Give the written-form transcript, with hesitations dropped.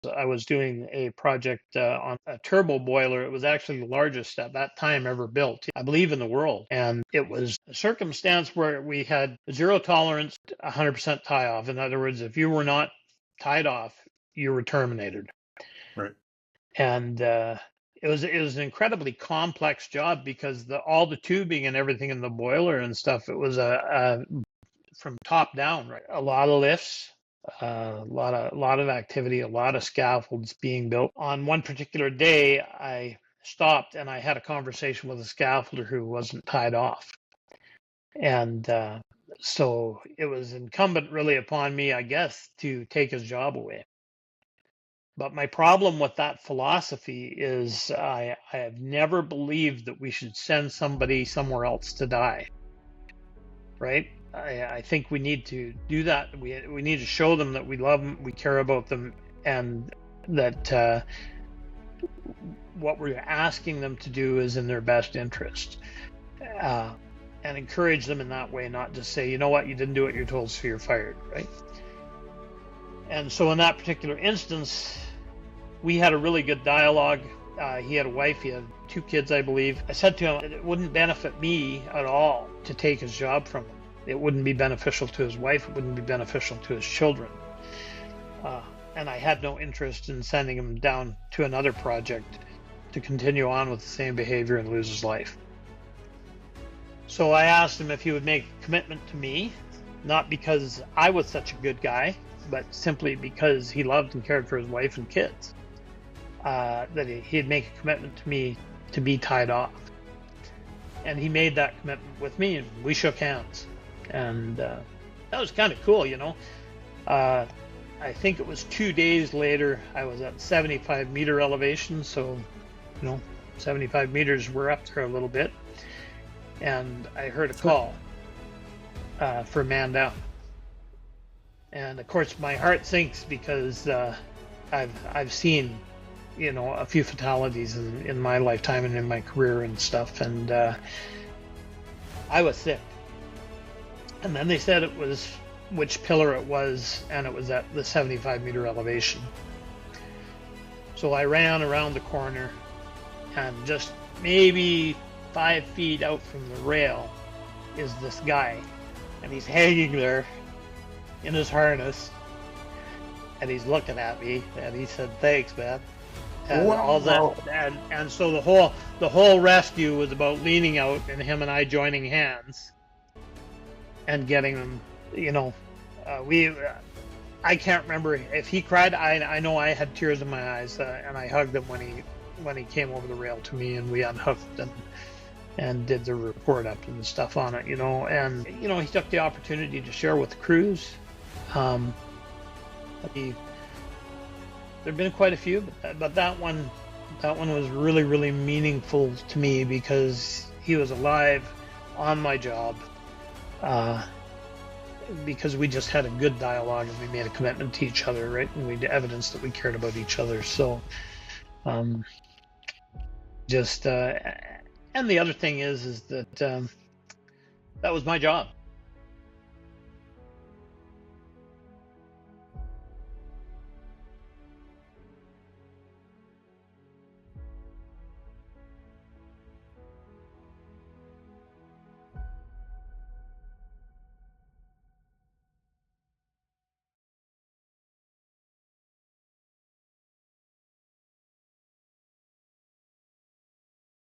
I was doing a project on a turbo boiler. It was actually the largest at that time ever built, I believe, in the world. And it was a circumstance where we had zero tolerance, 100% tie off. In other words, if you were not tied off, you were terminated. Right. And it was an incredibly complex job because all the tubing and everything in the boiler and stuff, it was from top down, right? A lot of lifts, a lot of activity, a lot of scaffolds being built. On one particular day, I stopped and I had a conversation with a scaffolder who wasn't tied off, and so it was incumbent really upon me, I guess, to take his job away. But my problem with that philosophy is I have never believed that we should send somebody somewhere else to die, right? I think we need to do that. We need to show them that we love them, we care about them, and that what we're asking them to do is in their best interest. And encourage them in that way, not just say, you know what, you didn't do what you're told, so you're fired, right? And so in that particular instance, we had a really good dialogue. He had a wife, he had 2 kids, I believe. I said to him that it wouldn't benefit me at all to take his job from him. It wouldn't be beneficial to his wife, it wouldn't be beneficial to his children. And I had no interest in sending him down to another project to continue on with the same behavior and lose his life. So I asked him if he would make a commitment to me, not because I was such a good guy, but simply because he loved and cared for his wife and kids. That he'd make a commitment to me to be tied off. And he made that commitment with me, and we shook hands. And that was kind of cool, you know. I think it was 2 days later, I was at 75-meter elevation, so, you know, 75 meters, we're up there a little bit. And I heard a call for a man down. And of course, my heart sinks because I've seen, you know, a few fatalities in my lifetime and in my career and stuff, and I was sick. And then they said it was which pillar it was, and it was at the 75-meter elevation. So I ran around the corner, and just maybe 5 feet out from the rail is this guy, and he's hanging there in his harness, and he's looking at me, and he said, "Thanks, man." And wow. all that, and so the whole rescue was about leaning out and him and I joining hands and getting them. You know, I can't remember if he cried. I know I had tears in my eyes, and I hugged him when he came over the rail to me, and we unhooked and did the report up and stuff on it. You know, and you know, he took the opportunity to share with the crews. There've been quite a few, but that one was really, really meaningful to me because he was alive on my job, because we just had a good dialogue and we made a commitment to each other, right? And we evidenced that we cared about each other. So, and the other thing is that that was my job.